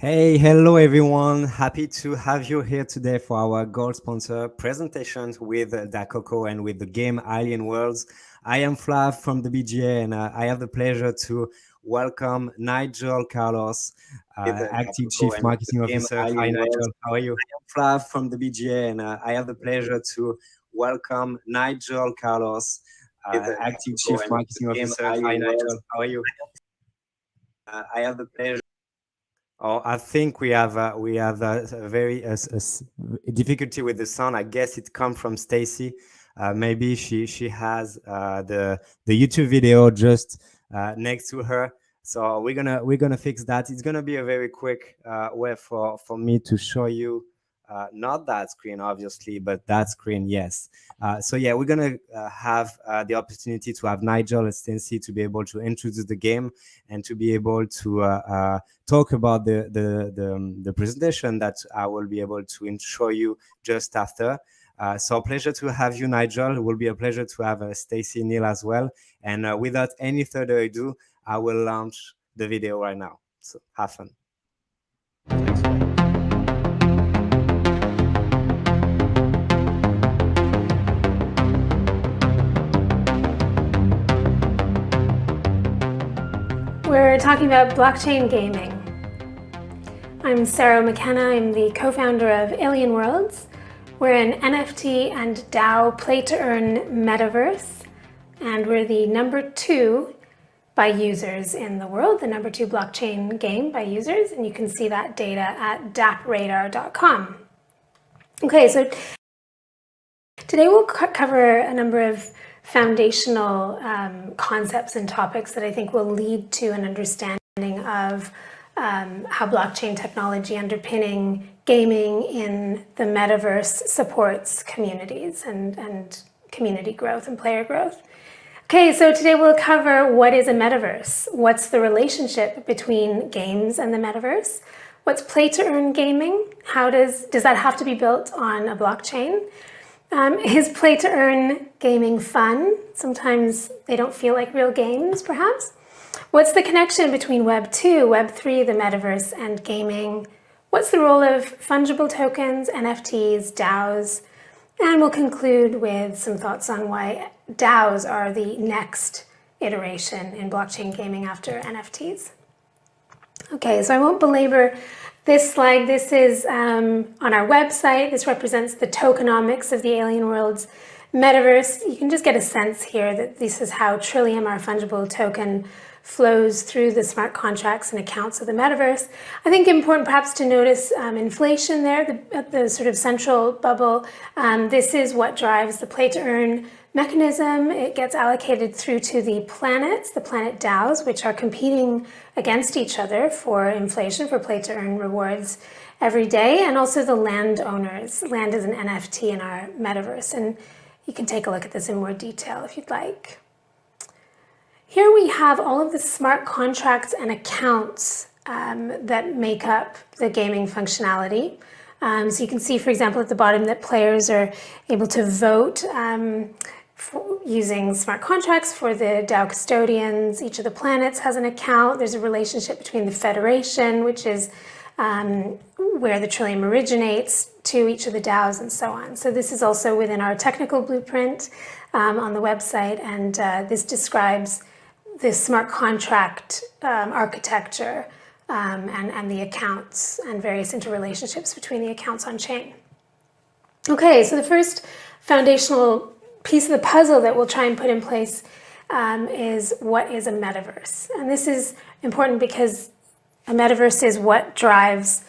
Hey, hello everyone. Happy to have you here today for our gold sponsor presentations with Dacoco and with the game Alien Worlds. I am Flav from the BGA and I have the pleasure to welcome Nigel Carlos, Active Chief Marketing Officer. Hi Nigel, how are you? I am Flav from the BGA and I have the pleasure to welcome Nigel Carlos, Active Chief Marketing Officer. Hi Nigel, how are you? I have the pleasure. Oh, I think we have a very difficulty with the sound. I guess it comes from Stacy. Maybe she has the YouTube video just next to her. So we're gonna fix that. It's gonna be a very quick way for me to show you not that screen obviously, but that screen, yes. So yeah, we're gonna have the opportunity to have Nigel and Stacy to be able to introduce the game and to be able to talk about the presentation that I will be able to show you just after. So pleasure to have you, Nigel. It will be a pleasure to have Stacy Neale as well. And without any further ado, I will launch the video right now. So have fun. We're talking about blockchain gaming. I'm Saro McKenna. I'm the co-founder of Alien Worlds. We're an NFT and DAO play-to-earn metaverse, and we're the #2 by users in the world, the #2 blockchain game by users, and you can see that data at dapradar.com. Okay, so today we'll cover a number of foundational concepts and topics that I think will lead to an understanding of how blockchain technology underpinning gaming in the metaverse supports communities and community growth and player growth. Okay, so today we'll cover what is a metaverse, what's the relationship between games and the metaverse, what's play-to-earn gaming, how does that have to be built on a blockchain? Is play-to-earn gaming fun? Sometimes they don't feel like real games, perhaps. What's the connection between Web 2, Web 3, the metaverse, and gaming? What's the role of fungible tokens, NFTs, DAOs? And we'll conclude with some thoughts on why DAOs are the next iteration in blockchain gaming after NFTs. Okay, so I won't belabor this slide. This is on our website. This represents the tokenomics of the Alien Worlds metaverse. You can just get a sense here that this is how Trilium, our fungible token, flows through the smart contracts and accounts of the metaverse. I think important perhaps to notice inflation there at the sort of central bubble. This is what drives the play-to-earn mechanism. It gets allocated through to the planets, the planet DAOs, which are competing against each other for inflation, for play-to-earn rewards every day, and also the landowners. Land is an NFT in our metaverse, and you can take a look at this in more detail if you'd like. Here we have all of the smart contracts and accounts that make up the gaming functionality. So you can see, for example, at the bottom that players are able to vote using smart contracts for the DAO custodians. Each of the planets has an account. There's a relationship between the Federation, which is where the Trilium originates, to each of the DAOs and so on. So this is also within our technical blueprint on the website, and this describes this smart contract architecture and the accounts and various interrelationships between the accounts on chain. Okay, so the first foundational piece of the puzzle that we'll try and put in place is what is a metaverse. And this is important because a metaverse is what drives,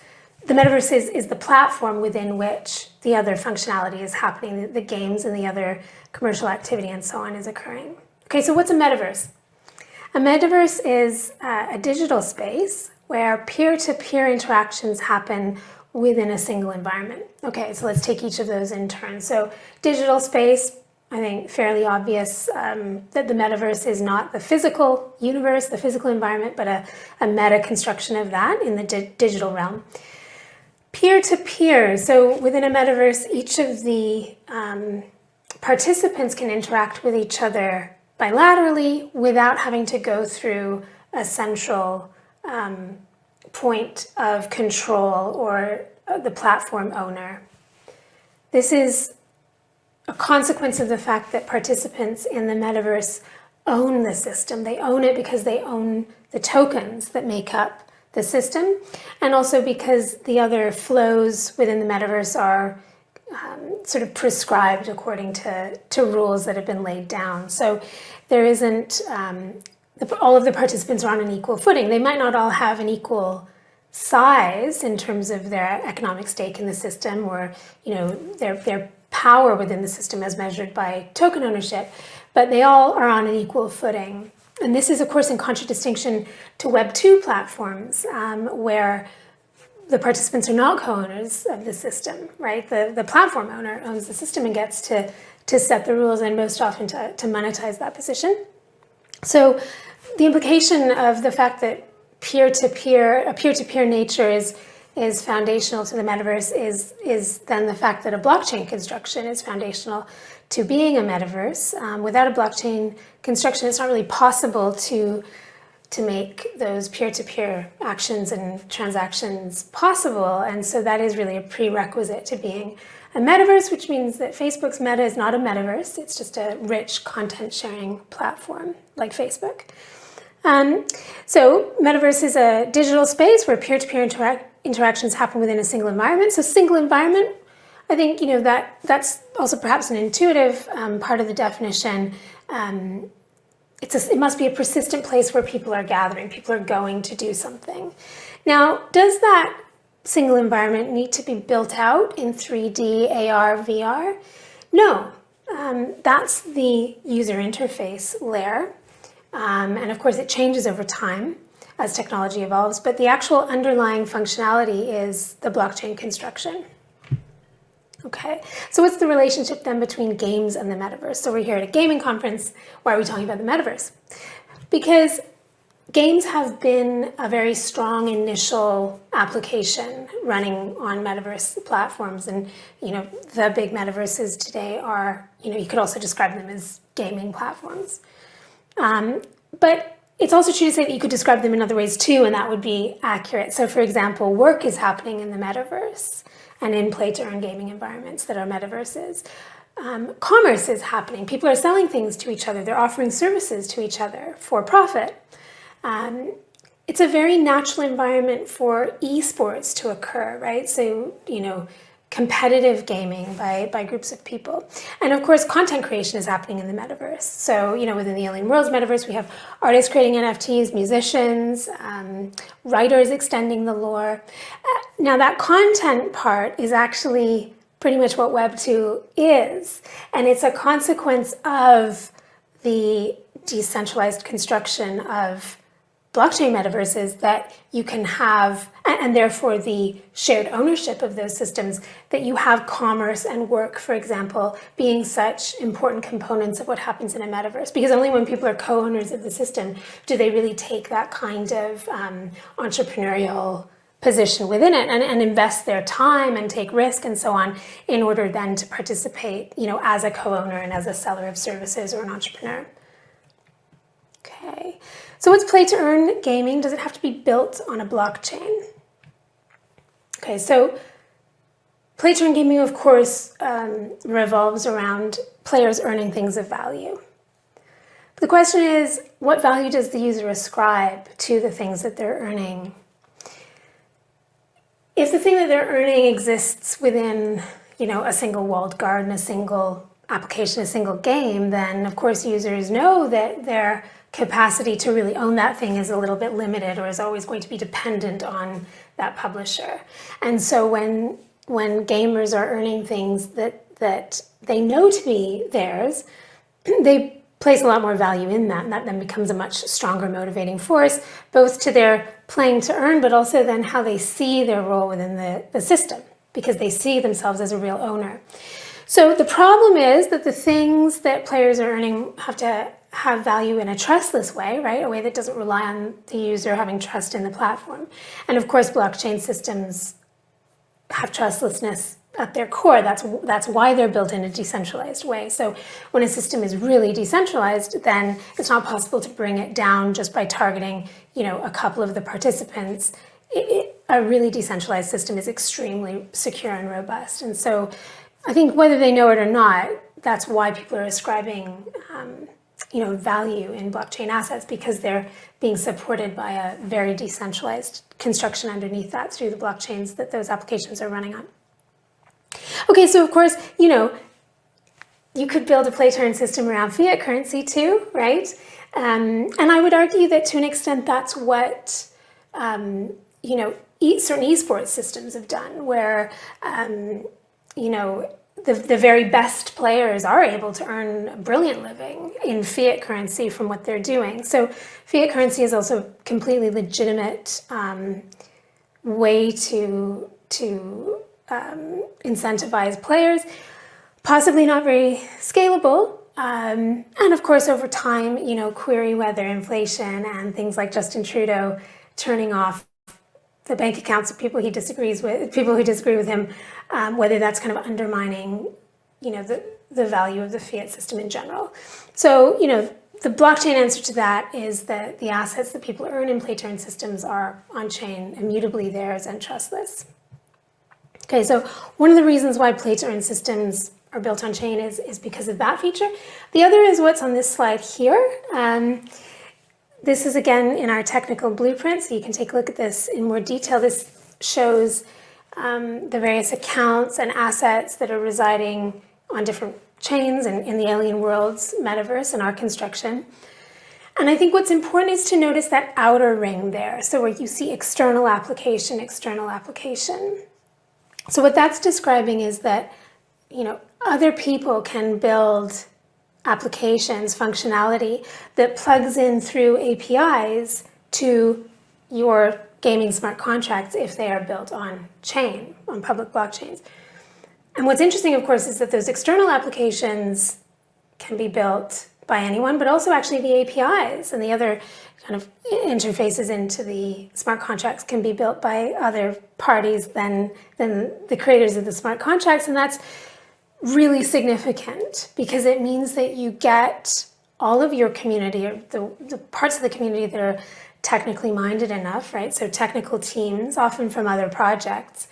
the metaverse is the platform within which the other functionality is happening, the games and the other commercial activity and so on is occurring. Okay, so what's a metaverse? A metaverse is a digital space where peer-to-peer interactions happen within a single environment. Okay, so let's take each of those in turn. So digital space, I think fairly obvious that the metaverse is not the physical universe, the physical environment, but a meta construction of that in the digital realm. Peer-to-peer, so within a metaverse, each of the participants can interact with each other bilaterally without having to go through a central point of control or the platform owner. This is a consequence of the fact that participants in the metaverse own the system. They own it because they own the tokens that make up the system, and also because the other flows within the metaverse are sort of prescribed according to rules that have been laid down. So there isn't, all of the participants are on an equal footing. They might not all have an equal size in terms of their economic stake in the system, or their power within the system as measured by token ownership, but they all are on an equal footing. And this is, of course, in contradistinction to Web 2 platforms, where the participants are not co-owners of the system, right? The platform owner owns the system and gets to set the rules, and most often to monetize that position. So the implication of the fact that a peer-to-peer nature is foundational to the metaverse is then the fact that a blockchain construction is foundational to being a metaverse. Without a blockchain construction, it's not really possible to make those peer-to-peer actions and transactions possible. And so that is really a prerequisite to being a metaverse, which means that Facebook's Meta is not a metaverse. It's just a rich content sharing platform like Facebook. So metaverse is a digital space where peer-to-peer interactions happen within a single environment. So single environment, I think, that's also perhaps an intuitive part of the definition. It must be a persistent place where people are gathering, people are going to do something. Now, does that single environment need to be built out in 3D, AR, VR? No, that's the user interface layer. And of course, it changes over time as technology evolves, but the actual underlying functionality is the blockchain construction. Okay, so what's the relationship then between games and the metaverse? So we're here at a gaming conference. Why are we talking about the metaverse? Because games have been a very strong initial application running on metaverse platforms. And, the big metaverses today are, you could also describe them as gaming platforms. But it's also true to say that you could describe them in other ways too, and that would be accurate. So for example, work is happening in the metaverse and in play-to-earn gaming environments that are metaverses. Commerce is happening. People are selling things to each other. They're offering services to each other for profit. It's a very natural environment for esports to occur, right? So, competitive gaming by groups of people. And of course, content creation is happening in the metaverse. So, within the Alien Worlds metaverse, we have artists creating NFTs, musicians, writers extending the lore. Now, that content part is actually pretty much what Web 2 is. And it's a consequence of the decentralized construction of blockchain metaverses that you can have, and therefore the shared ownership of those systems, that you have commerce and work, for example, being such important components of what happens in a metaverse. Because only when people are co-owners of the system do they really take that kind of entrepreneurial position within it and invest their time and take risk and so on in order then to participate, as a co-owner and as a seller of services or an entrepreneur. Okay. So what's play-to-earn gaming? Does it have to be built on a blockchain? Okay, so play-to-earn gaming, of course, revolves around players earning things of value. But the question is, what value does the user ascribe to the things that they're earning? If the thing that they're earning exists within, a single walled garden, a single application, a single game, then of course users know that their capacity to really own that thing is a little bit limited, or is always going to be dependent on that publisher. And so when gamers are earning things that they know to be theirs, they place a lot more value in that, and that then becomes a much stronger motivating force, both to their playing to earn, but also then how they see their role within the system, because they see themselves as a real owner. So the problem is that the things that players are earning have to have value in a trustless way, right? A way that doesn't rely on the user having trust in the platform. And of course, blockchain systems have trustlessness at their core. That's why they're built in a decentralized way. So when a system is really decentralized, then it's not possible to bring it down just by targeting, a couple of the participants. a really decentralized system is extremely secure and robust. And so I think whether they know it or not, that's why people are ascribing value in blockchain assets, because they're being supported by a very decentralized construction underneath that through the blockchains that those applications are running on. Okay, so of course, you could build a play-to-earn system around fiat currency too, right? And I would argue that to an extent that's what certain esports systems have done, where the very best players are able to earn a brilliant living in fiat currency from what they're doing. So fiat currency is also a completely legitimate way to incentivize players, possibly not very scalable. And of course, over time, query whether inflation and things like Justin Trudeau turning off the bank accounts of people who disagree with him, whether that's kind of undermining, the value of the fiat system in general. So, the blockchain answer to that is that the assets that people earn in play-to-earn systems are on-chain, immutably theirs, and trustless. Okay, so one of the reasons why play-to-earn systems are built on-chain is because of that feature. The other is what's on this slide here. This is, again, in our technical blueprint, so you can take a look at this in more detail. This shows the various accounts and assets that are residing on different chains in the Alien Worlds metaverse in our construction. And I think what's important is to notice that outer ring there, so where you see external application, external application. So what that's describing is that, other people can build applications, functionality that plugs in through APIs to your gaming smart contracts if they are built on chain, on public blockchains. And what's interesting, of course, is that those external applications can be built by anyone, but also actually the APIs and the other kind of interfaces into the smart contracts can be built by other parties than the creators of the smart contracts. And that's really significant because it means that you get all of your community, or the parts of the community that are technically minded enough, right? So technical teams, often from other projects,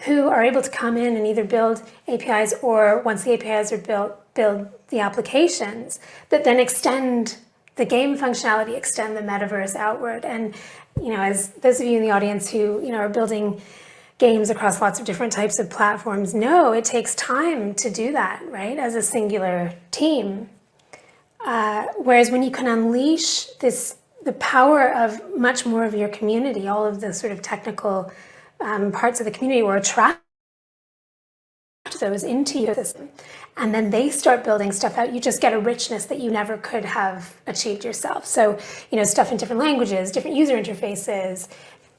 who are able to come in and either build APIs or, once the APIs are built, build the applications that then extend the game functionality, extend the metaverse outward. And, as those of you in the audience who, are building games across lots of different types of platforms know, it takes time to do that, right, as a singular team. Whereas when you can unleash the power of much more of your community, all of the sort of technical parts of the community, or attract those into your system, and then they start building stuff out, you just get a richness that you never could have achieved yourself. So, stuff in different languages, different user interfaces,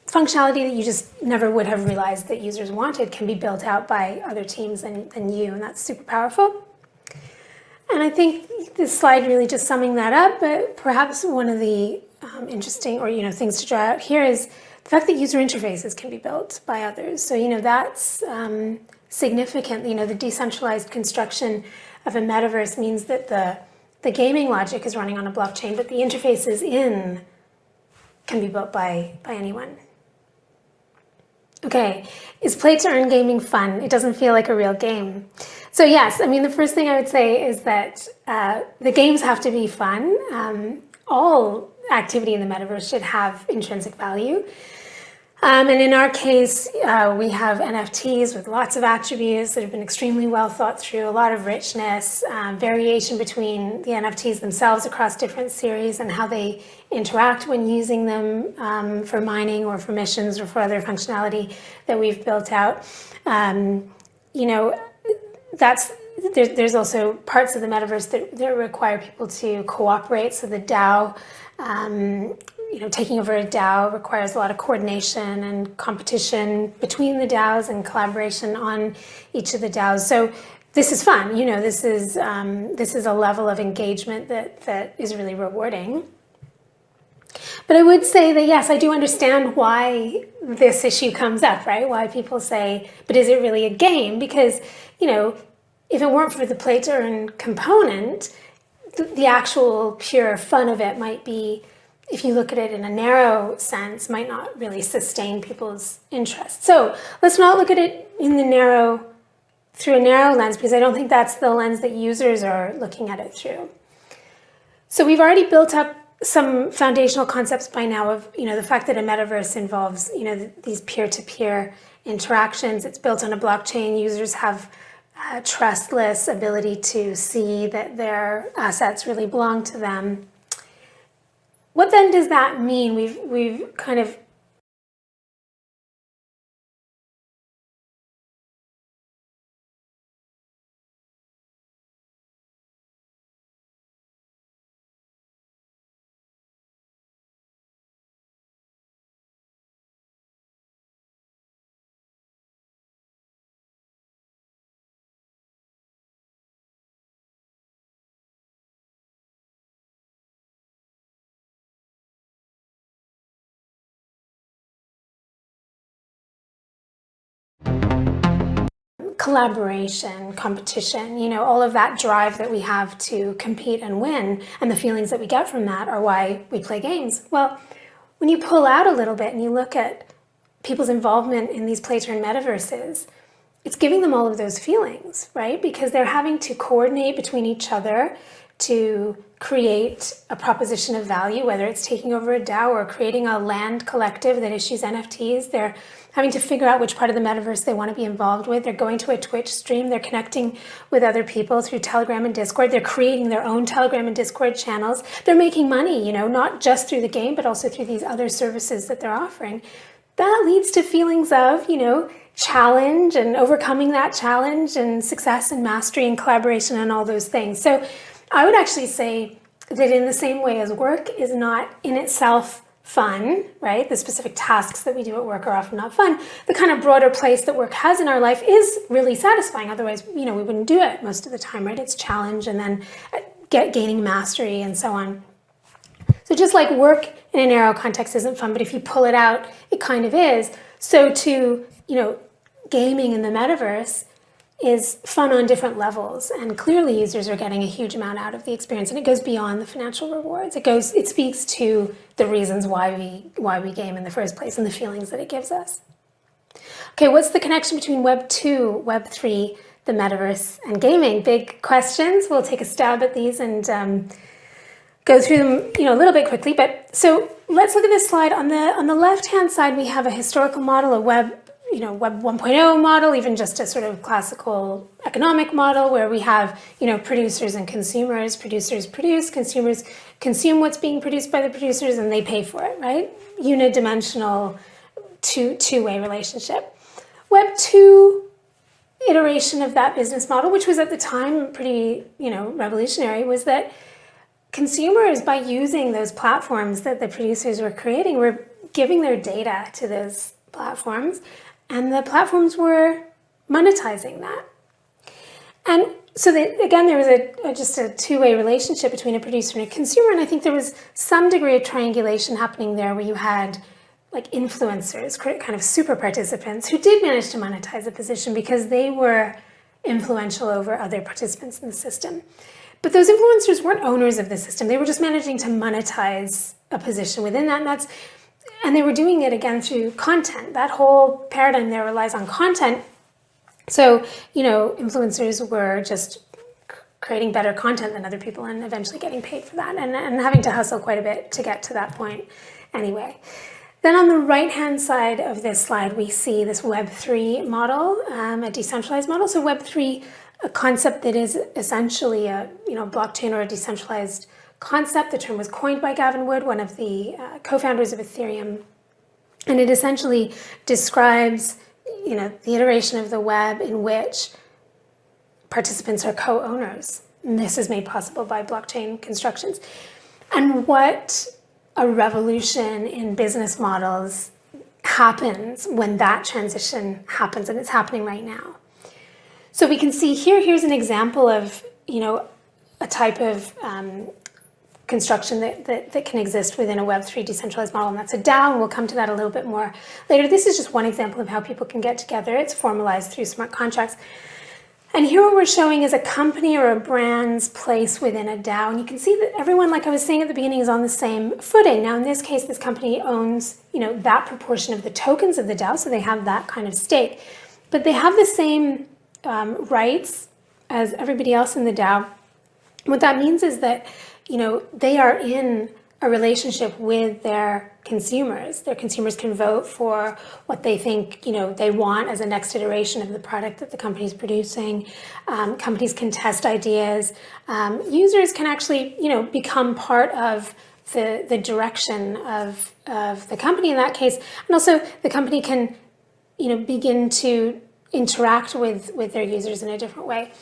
functionality that you just never would have realized that users wanted can be built out by other teams than you, and that's super powerful. And I think this slide really just summing that up, but perhaps one of the interesting or things to draw out here is the fact that user interfaces can be built by others. So that's significant. The decentralized construction of a metaverse means that the gaming logic is running on a blockchain, but the interfaces can be built by anyone. Okay, is play-to-earn gaming fun? It doesn't feel like a real game. So yes, the first thing I would say is that the games have to be fun. All activity in the metaverse should have intrinsic value. And in our case, we have NFTs with lots of attributes that have been extremely well thought through, a lot of richness, variation between the NFTs themselves across different series and how they interact when using them for mining or for missions or for other functionality that we've built out. There's also parts of the metaverse that require people to cooperate. So the DAO, taking over a DAO requires a lot of coordination and competition between the DAOs and collaboration on each of the DAOs. So this is fun. This is a level of engagement that is really rewarding. But I would say that, yes, I do understand why this issue comes up, right? Why people say, but is it really a game? Because, if it weren't for the play-to-earn component, the actual pure fun of it might be if you look at it in a narrow sense, might not really sustain people's interest. So let's not look at it through a narrow lens, because I don't think that's the lens that users are looking at it through. So we've already built up some foundational concepts by now of, the fact that a metaverse involves, these peer-to-peer interactions. It's built on a blockchain. Users have a trustless ability to see that their assets really belong to them. What then does that mean? We've kind of collaboration, competition, all of that drive that we have to compete and win, and the feelings that we get from that are why we play games. Well, when you pull out a little bit and you look at people's involvement in these play-to-earn metaverses, it's giving them all of those feelings, right? Because they're having to coordinate between each other to create a proposition of value, whether it's taking over a DAO or creating a land collective that issues NFTs. They're having to figure out which part of the metaverse they want to be involved with. They're going to a Twitch stream. They're connecting with other people through Telegram and Discord. They're creating their own Telegram and Discord channels. They're making money, not just through the game, but also through these other services that they're offering. That leads to feelings of, challenge and overcoming that challenge and success and mastery and collaboration and all those things. So I would actually say that in the same way as work is not in itself fun, right? The specific tasks that we do at work are often not fun. The kind of broader place that work has in our life is really satisfying. Otherwise, we wouldn't do it most of the time, right? It's challenge and then gaining mastery and so on. So just like work in a narrow context isn't fun, but if you pull it out, it kind of is. So too, gaming in the metaverse is fun on different levels, and clearly users are getting a huge amount out of the experience, and it goes beyond the financial rewards. It speaks to the reasons why we game in the first place and the feelings that it gives us. Okay, what's the connection between Web 2, Web 3, the metaverse, and gaming? Big questions. We'll take a stab at these and go through them, a little bit quickly. But so let's look at this slide. On the left-hand side, we have a historical model, a Web 1.0 model, even just a sort of classical economic model where we have, producers and consumers. Producers produce, consumers consume what's being produced by the producers, and they pay for it, right? Unidimensional two-way relationship. Web 2 iteration of that business model, which was at the time pretty, revolutionary, was that consumers, by using those platforms that the producers were creating, were giving their data to those platforms, and the platforms were monetizing that. And so again, there was just a two-way relationship between a producer and a consumer, and I think there was some degree of triangulation happening there where you had like influencers, kind of super participants who did manage to monetize a position because they were influential over other participants in the system. But those influencers weren't owners of the system. They were just managing to monetize a position within that, and they were doing it again through content. That whole paradigm there relies on content. So, influencers were just creating better content than other people and eventually getting paid for that and having to hustle quite a bit to get to that point anyway. Then on the right-hand side of this slide, we see this Web3 model, a decentralized model. So Web3, a concept that is essentially a blockchain or a decentralized concept. The term was coined by Gavin Wood, one of the co-founders of Ethereum, and it essentially describes, the iteration of the web in which participants are co-owners. And this is made possible by blockchain constructions. And what a revolution in business models happens when that transition happens, and it's happening right now. So we can see here's an example of, a type of construction that can exist within a Web3 decentralized model, and that's a DAO, and we'll come to that a little bit more later. This is just one example of how people can get together. It's formalized through smart contracts. And here what we're showing is a company or a brand's place within a DAO. And you can see that everyone, like I was saying at the beginning, is on the same footing. Now, in this case, this company owns, that proportion of the tokens of the DAO, so they have that kind of stake. But they have the same rights as everybody else in the DAO. What that means is that, they are in a relationship with their consumers. Their consumers can vote for what they think, they want as a next iteration of the product that the company's producing. Companies can test ideas. Users can actually, become part of the direction of the company in that case. And also the company can, begin to interact with their users in a different way.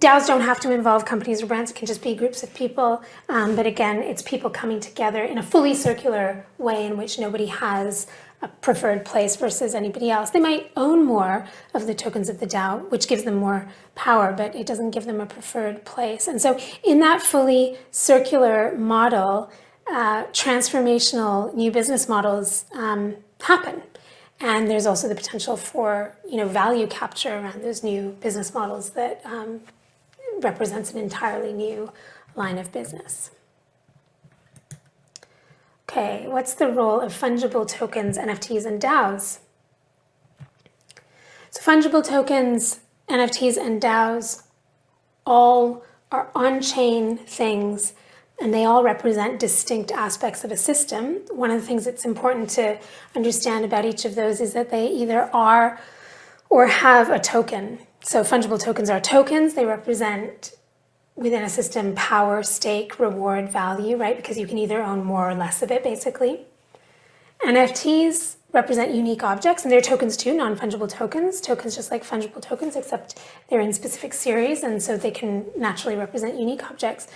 DAOs don't have to involve companies or brands. It can just be groups of people. But again, it's people coming together in a fully circular way in which nobody has a preferred place versus anybody else. They might own more of the tokens of the DAO, which gives them more power, but it doesn't give them a preferred place. And so in that fully circular model, transformational new business models happen. And there's also the potential for, value capture around those new business models that represents an entirely new line of business. Okay, what's the role of fungible tokens, NFTs, and DAOs? So fungible tokens, NFTs, and DAOs all are on-chain things, and they all represent distinct aspects of a system. One of the things that's important to understand about each of those is that they either are or have a token. So fungible tokens are tokens. They represent within a system power, stake, reward, value, right? Because you can either own more or less of it, basically. NFTs represent unique objects, and they're tokens too, non-fungible tokens. Tokens just like fungible tokens, except they're in specific series, and so they can naturally represent unique objects.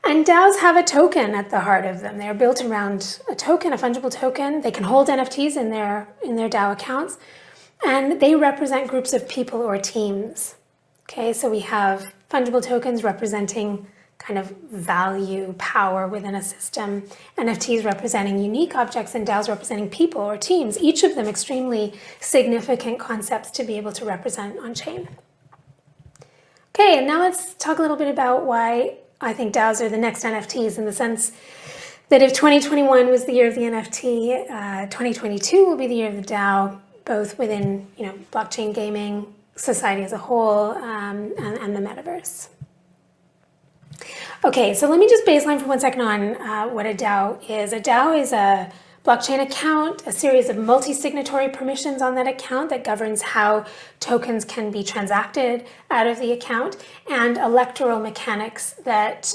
And DAOs have a token at the heart of them. They're built around a token, a fungible token. They can hold NFTs in their DAO accounts. And they represent groups of people or teams. Okay, so we have fungible tokens representing kind of value, power within a system, NFTs representing unique objects, and DAOs representing people or teams, each of them extremely significant concepts to be able to represent on-chain. Okay, and now let's talk a little bit about why I think DAOs are the next NFTs, in the sense that if 2021 was the year of the NFT, 2022 will be the year of the DAO, both within, blockchain gaming, society as a whole, and the metaverse. Okay, so let me just baseline for 1 second on what a DAO is. A DAO is a blockchain account, a series of multi-signatory permissions on that account that governs how tokens can be transacted out of the account, and electoral mechanics that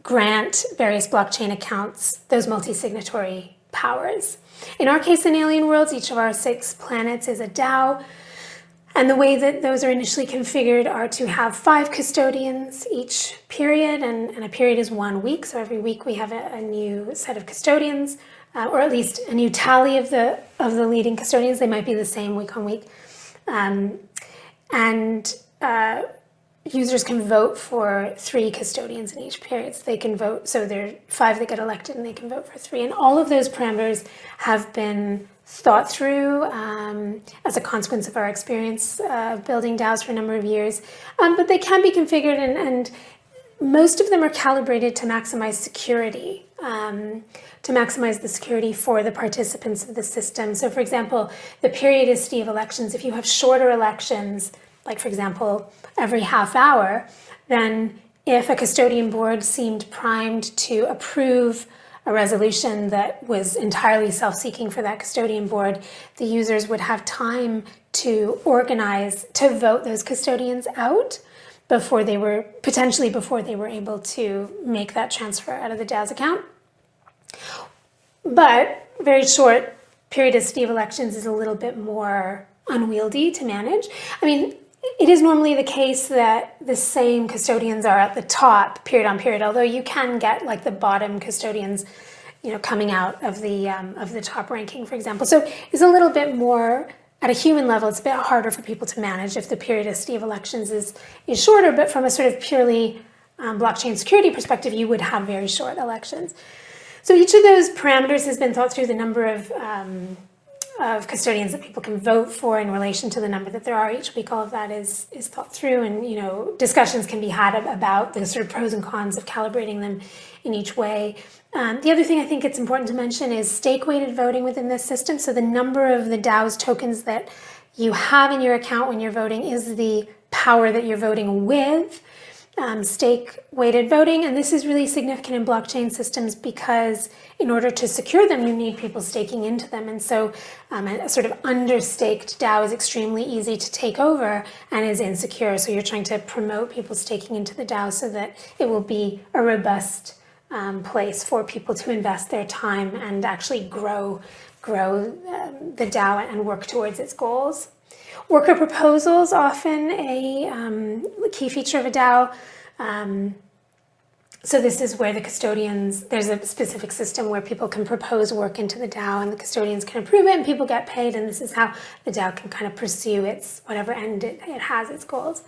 grant various blockchain accounts those multi-signatory powers. In our case, in Alien Worlds, each of our 6 planets is a DAO. And the way that those are initially configured are to have 5 custodians each period, and a period is 1 week. So every week we have a new set of custodians, or at least a new tally of the leading custodians. They might be the same week on week. Users can vote for 3 custodians in each period. So they can vote, so there are 5 that get elected, and they can vote for 3. And all of those parameters have been thought through as a consequence of our experience building DAOs for a number of years. But they can be configured, and most of them are calibrated to maximize security, to maximize the security for the participants of the system. So for example, the periodicity of elections, if you have shorter elections, like for example, every half hour, then if a custodian board seemed primed to approve a resolution that was entirely self-seeking for that custodian board, the users would have time to organize, to vote those custodians out before they were able to make that transfer out of the DAO's account. But very short periodicity of elections is a little bit more unwieldy to manage. I mean, it is normally the case that the same custodians are at the top period on period, although you can get like the bottom custodians, coming out of the top ranking, for example. So it's a little bit more at a human level. It's a bit harder for people to manage if the periodicity of elections is shorter. But from a sort of purely blockchain security perspective, you would have very short elections. So each of those parameters has been thought through. The number of custodians that people can vote for in relation to the number that there are each week. All of that is thought through, and discussions can be had about the sort of pros and cons of calibrating them in each way. The other thing I think it's important to mention is stake-weighted voting within this system. So the number of the DAO's tokens that you have in your account when you're voting is the power that you're voting with. Stake-weighted voting, and this is really significant in blockchain systems because in order to secure them, you need people staking into them. And so a sort of understaked DAO is extremely easy to take over and is insecure. So you're trying to promote people staking into the DAO so that it will be a robust place for people to invest their time and actually grow the DAO and work towards its goals. Worker proposals, often a key feature of a DAO. So this is where the custodians, there's a specific system where people can propose work into the DAO and the custodians can approve it and people get paid, and this is how the DAO can kind of pursue its whatever end it has, its goals.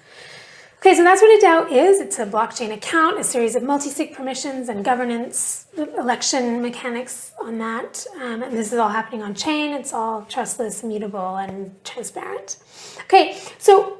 Okay, so that's what a DAO is. It's a blockchain account, a series of multi-sig permissions and governance, election mechanics on that. And this is all happening on chain. It's all trustless, immutable, and transparent. Okay, so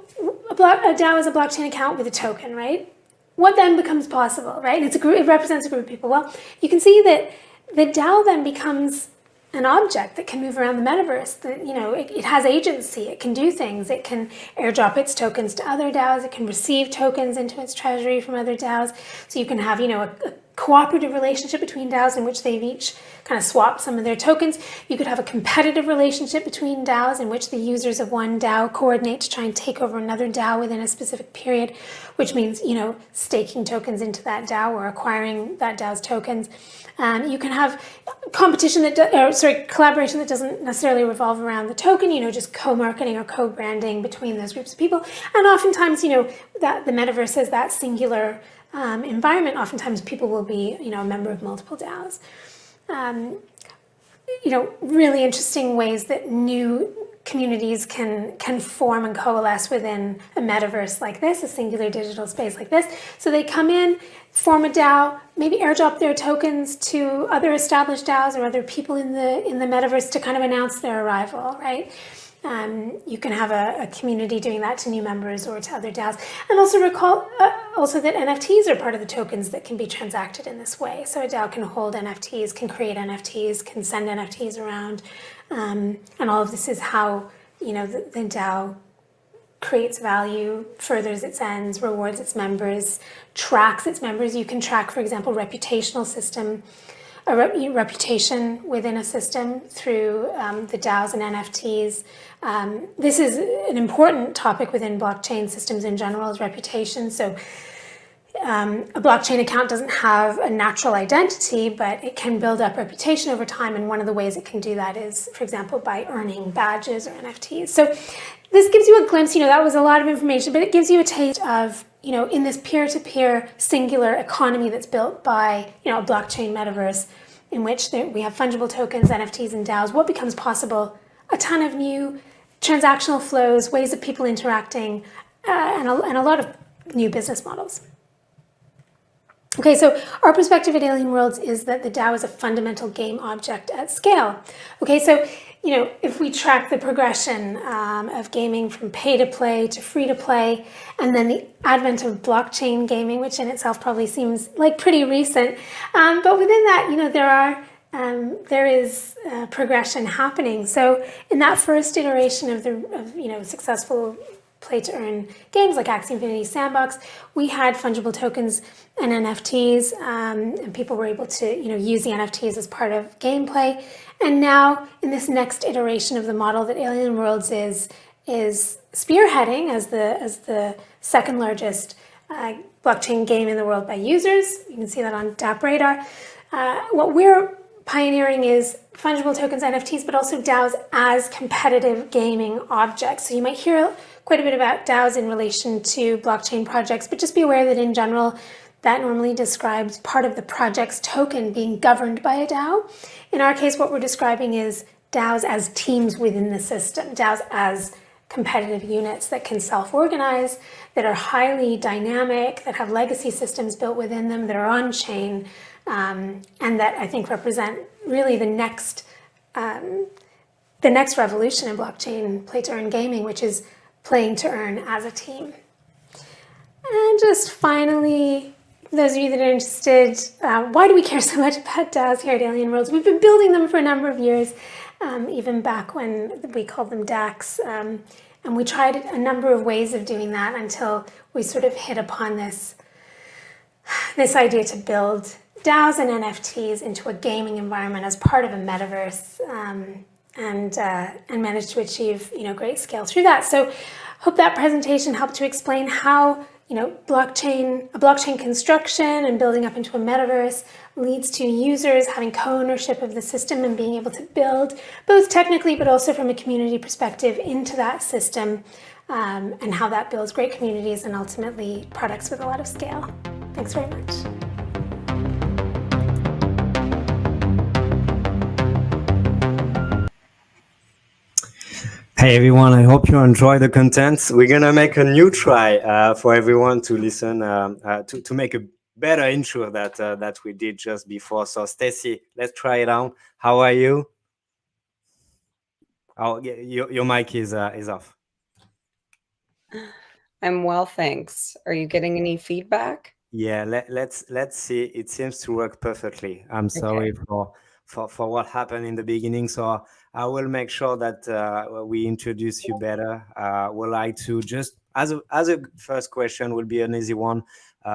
a DAO is a blockchain account with a token, right? What then becomes possible, right? And it represents a group of people. Well, you can see that the DAO then becomes an object that can move around the metaverse. That it has agency. It can do things. It can airdrop its tokens to other DAOs. It can receive tokens into its treasury from other DAOs. So you can have a cooperative relationship between DAOs in which they've each kind of swapped some of their tokens. You could have a competitive relationship between DAOs in which the users of one DAO coordinate to try and take over another DAO within a specific period, which means staking tokens into that DAO or acquiring that DAO's tokens. You can have collaboration that doesn't necessarily revolve around the token, just co-marketing or co-branding between those groups of people. And oftentimes, that the metaverse is that singular environment. Oftentimes people will be, a member of multiple DAOs. Really interesting ways that new communities can form and coalesce within a metaverse like this, a singular digital space like this. So they come in, form a DAO, maybe airdrop their tokens to other established DAOs or other people in the metaverse to kind of announce their arrival, right? You can have a community doing that to new members or to other DAOs. And also recall also that NFTs are part of the tokens that can be transacted in this way. So a DAO can hold NFTs, can create NFTs, can send NFTs around. And all of this is how, the DAO creates value, furthers its ends, rewards its members, tracks its members. You can track, for example, reputation within a system through the DAOs and NFTs. This is an important topic within blockchain systems in general, is reputation. So a blockchain account doesn't have a natural identity, but it can build up reputation over time. And one of the ways it can do that is, for example, by earning badges or NFTs. So this gives you a glimpse, that was a lot of information, but it gives you a taste of, in this peer-to-peer singular economy that's built by, a blockchain metaverse in which we have fungible tokens, NFTs, and DAOs, what becomes possible? A ton of new transactional flows, ways of people interacting, and a lot of new business models. Okay, so our perspective at Alien Worlds is that the DAO is a fundamental game object at scale. Okay, so if we track the progression of gaming from pay-to-play to free-to-play, and then the advent of blockchain gaming, which in itself probably seems like pretty recent, but within that, there is progression happening. So in that first iteration of successful play-to-earn games like Axie Infinity Sandbox, we had fungible tokens and NFTs, and people were able to use the NFTs as part of gameplay. And now, in this next iteration of the model that Alien Worlds is spearheading as the second largest blockchain game in the world by users, you can see that on DApp Radar. What we're pioneering is fungible tokens, NFTs, but also DAOs as competitive gaming objects. So you might hear quite a bit about DAOs in relation to blockchain projects, but just be aware that in general, that normally describes part of the project's token being governed by a DAO. In our case, what we're describing is DAOs as teams within the system, DAOs as competitive units that can self-organize, that are highly dynamic, that have legacy systems built within them, that are on-chain, and that I think represent really the next the next revolution in blockchain play-to-earn gaming, which is playing to earn as a team. And just finally, those of you that are interested, why do we care so much about DAOs here at Alien Worlds? We've been building them for a number of years, even back when we called them DACs. And we tried a number of ways of doing that until we sort of hit upon this idea to build DAOs and NFTs into a gaming environment as part of a metaverse, and managed to achieve great scale through that. So, hope that presentation helped to explain how blockchain construction and building up into a metaverse leads to users having co-ownership of the system and being able to build both technically but also from a community perspective into that system, and how that builds great communities and ultimately products with a lot of scale. Thanks very much. Hey everyone, I hope you enjoy the content. We're gonna make a new try for everyone to listen, to make a better intro that we did just before. So Stacy, let's try it out. How are you? Oh, your mic is off. I'm well, thanks. Are you getting any feedback? Yeah, let's see. It seems to work perfectly. I'm sorry for what happened in the beginning. So I will make sure that we introduce you better. Would like to just as a first question will be an easy one.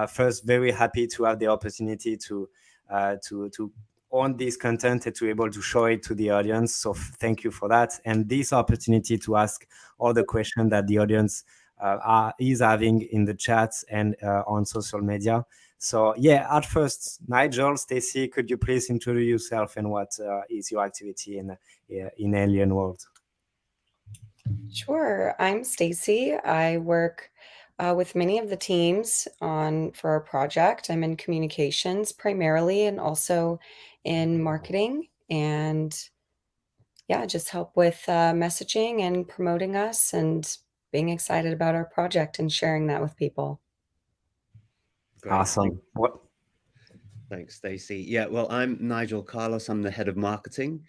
First, very happy to have the opportunity to own this content and to be able to show it to the audience. So thank you for that, and this opportunity to ask all the questions that the audience is having in the chats and on social media. So yeah, at first, Nigel, Stacy, could you please introduce yourself and what is your activity in Alien World? Sure. I'm Stacy. I work with many of the teams for our project. I'm in communications primarily and also in marketing, and yeah, just help with messaging and promoting us and being excited about our project and sharing that with people. Great. Awesome. Thanks, Stacy. Yeah, well, I'm Nigel Carlos. I'm the head of marketing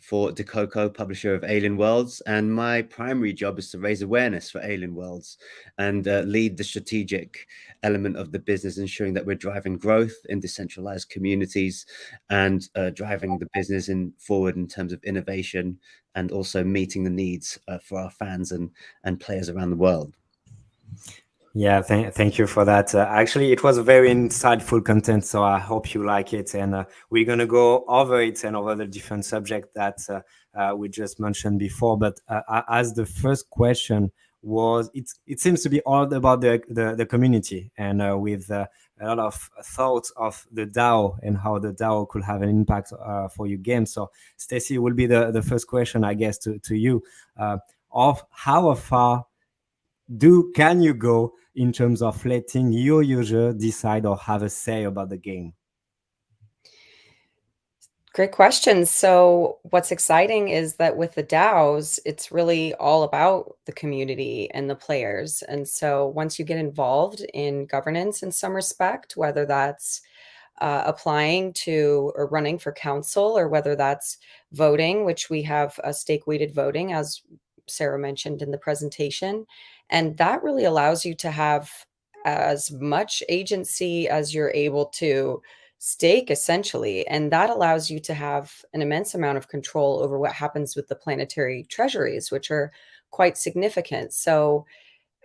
for Dacoco, publisher of Alien Worlds, and my primary job is to raise awareness for Alien Worlds and lead the strategic element of the business, ensuring that we're driving growth in decentralized communities and driving the business forward in terms of innovation and also meeting the needs for our fans and players around the world. Yeah, thank you for that. Actually, it was very insightful content, so I hope you like it. And we're going to go over it and over the different subjects that we just mentioned before. But as the first question was, it seems to be all about the community and with a lot of thoughts of the DAO and how the DAO could have an impact for your game. So Stacy, will be the first question, I guess, to you. Of how far can you go in terms of letting your user decide or have a say about the game? Great question. So what's exciting is that with the DAOs, it's really all about the community and the players. And so once you get involved in governance in some respect, whether that's applying to or running for council, or whether that's voting, which we have a stake-weighted voting, as Sarah mentioned in the presentation. And that really allows you to have as much agency as you're able to stake, essentially. And that allows you to have an immense amount of control over what happens with the planetary treasuries, which are quite significant. So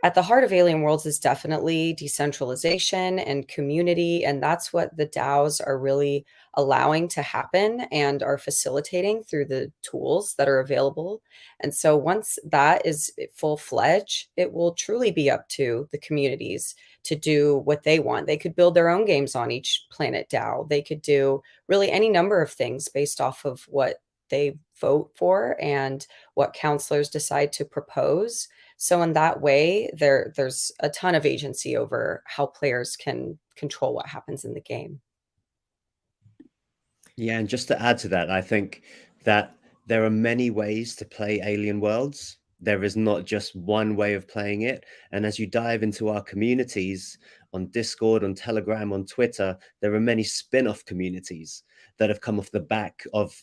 at the heart of Alien Worlds is definitely decentralization and community. And that's what the DAOs are really allowing to happen and are facilitating through the tools that are available. And so once that is full-fledged, it will truly be up to the communities to do what they want. They could build their own games on each planet DAO. They could do really any number of things based off of what they vote for and what counselors decide to propose. So in that way, there's a ton of agency over how players can control what happens in the game. Yeah, and just to add to that, I think that there are many ways to play Alien Worlds. There is not just one way of playing it. And as you dive into our communities on Discord, on Telegram, on Twitter, there are many spin-off communities that have come off the back of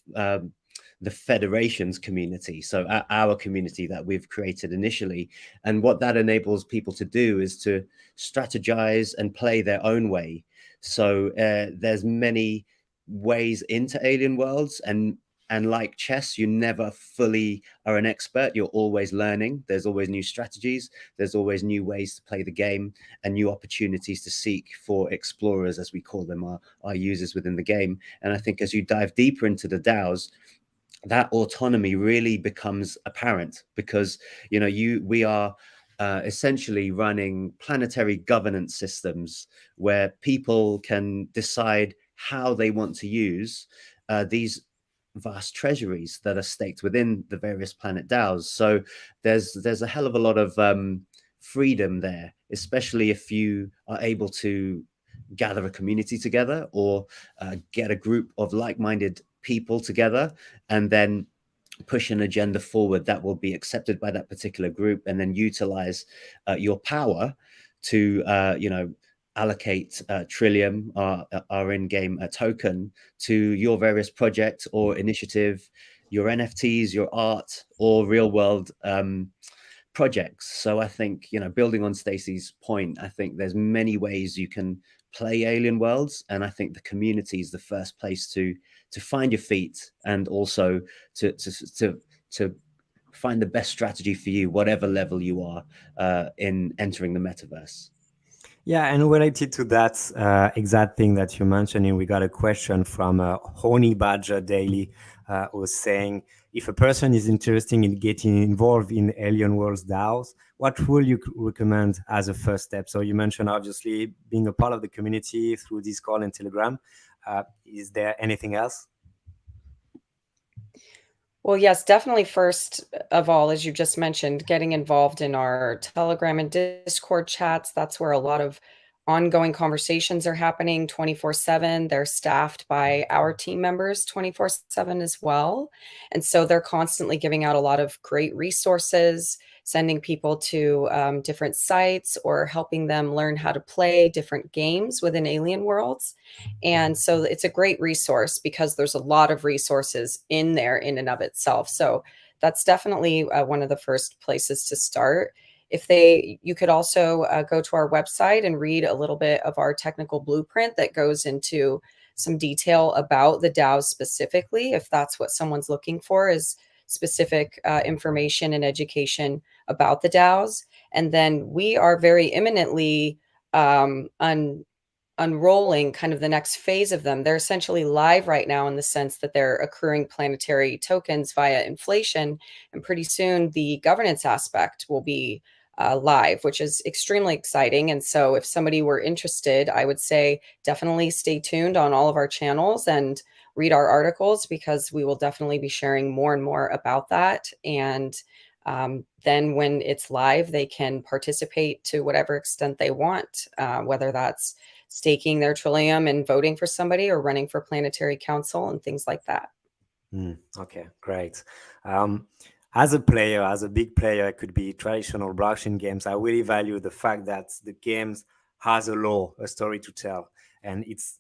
the federation's community, so our community that we've created initially. And what that enables people to do is to strategize and play their own way. So there's many ways into Alien Worlds, and like chess, you never fully are an expert. You're always learning. There's always new strategies. There's always new ways to play the game and new opportunities to seek for explorers, as we call them, our users within the game. And I think as you dive deeper into the DAOs, that autonomy really becomes apparent, because we are essentially running planetary governance systems where people can decide how they want to use these vast treasuries that are staked within the various planet DAOs. So there's a hell of a lot of freedom there, especially if you are able to gather a community together, or get a group of like-minded people together, and then push an agenda forward that will be accepted by that particular group, and then utilize your power to allocate Trilium, our in-game token, to your various project or initiative, your NFTs, your art, or real-world projects. So I think, building on Stacy's point, I think there's many ways you can play Alien Worlds, and I think the community is the first place to find your feet, and also to find the best strategy for you, whatever level you are in entering the metaverse. Yeah, and related to that exact thing that you're mentioning, we got a question from Honey Badger Daily, who was saying, if a person is interested in getting involved in Alien Worlds DAOs, what will you recommend as a first step? So you mentioned, obviously, being a part of the community through Discord and Telegram. Is there anything else? Well, yes, definitely. First of all, as you just mentioned, getting involved in our Telegram and Discord chats. That's where a lot of ongoing conversations are happening 24/7. They're staffed by our team members 24/7 as well. And so they're constantly giving out a lot of great resources, sending people to different sites, or helping them learn how to play different games within Alien Worlds. And so it's a great resource because there's a lot of resources in there in and of itself. So that's definitely one of the first places to start. You could also go to our website and read a little bit of our technical blueprint that goes into some detail about the DAOs specifically, if that's what someone's looking for, is specific information and education about the DAOs. And then we are very imminently unrolling kind of the next phase of them. They're essentially live right now in the sense that they're accruing planetary tokens via inflation. And pretty soon the governance aspect will be live, which is extremely exciting. And so if somebody were interested, I would say definitely stay tuned on all of our channels and read our articles, because we will definitely be sharing more and more about that. And then when it's live, they can participate to whatever extent they want, whether that's staking their Trilium and voting for somebody, or running for planetary council and things like that. Okay, great. As a player, as a big player, it could be traditional blockchain games. I really value the fact that the games has a lore, a story to tell, and it's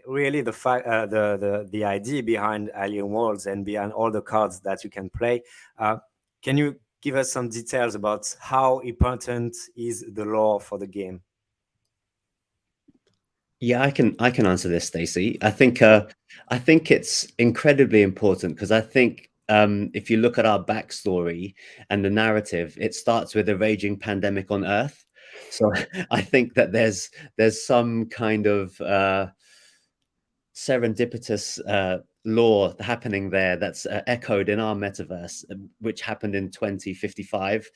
really the fact, the idea behind Alien Worlds and behind all the cards that you can play. Can you give us some details about how important is the lore for the game? Yeah, I can answer this, Stacy. I think it's incredibly important, because I think if you look at our backstory and the narrative, it starts with a raging pandemic on Earth. So I think that there's some kind of serendipitous law happening there that's echoed in our metaverse, which happened in 2055.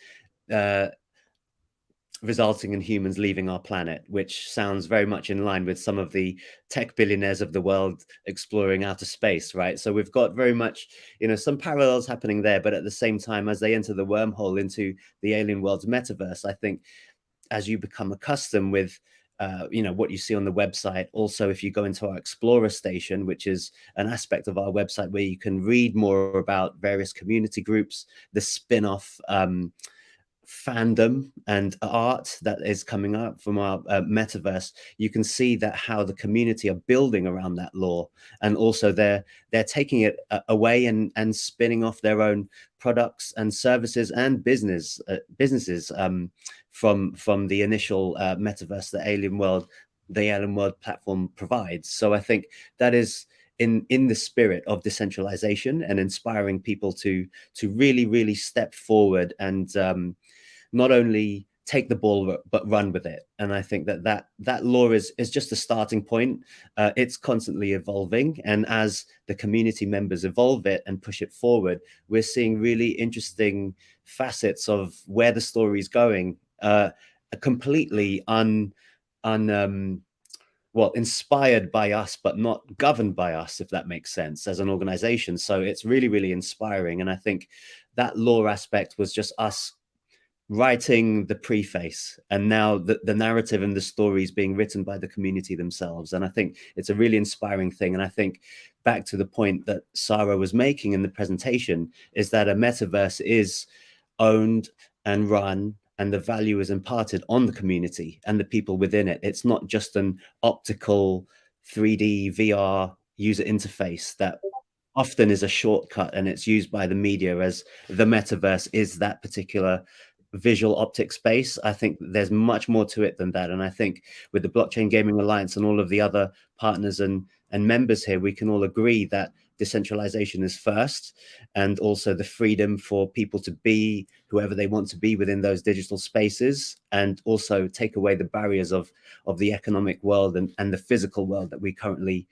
Resulting in humans leaving our planet, which sounds very much in line with some of the tech billionaires of the world exploring outer space, right? So we've got very much, some parallels happening there, but at the same time, as they enter the wormhole into the Alien Worlds metaverse, I think as you become accustomed with what you see on the website. Also, if you go into our Explorer station, which is an aspect of our website where you can read more about various community groups, the spin-off fandom and art that is coming up from our metaverse, you can see that how the community are building around that lore, and also they're taking it away and spinning off their own products and services and businesses from the initial metaverse that the Alien World platform provides. So I think that is in the spirit of decentralization and inspiring people to really step forward and not only take the ball but run with it. And I think that law is just a starting point. It's constantly evolving, and as the community members evolve it and push it forward, we're seeing really interesting facets of where the story is going, completely inspired by us, but not governed by us, if that makes sense, as an organization. So it's really inspiring. And I think that law aspect was just us writing the preface, and now the narrative and the story is being written by the community themselves. And I think it's a really inspiring thing. And I think back to the point that Saro was making in the presentation, is that a metaverse is owned and run, and the value is imparted on the community and the people within it. It's not just an optical 3D VR user interface that often is a shortcut, and it's used by the media as the metaverse is that particular visual optic space. I think there's much more to it than that. And I think with the Blockchain Gaming Alliance and all of the other partners and members here, we can all agree that decentralization is first, and also the freedom for people to be whoever they want to be within those digital spaces, and also take away the barriers of the economic world and the physical world that we currently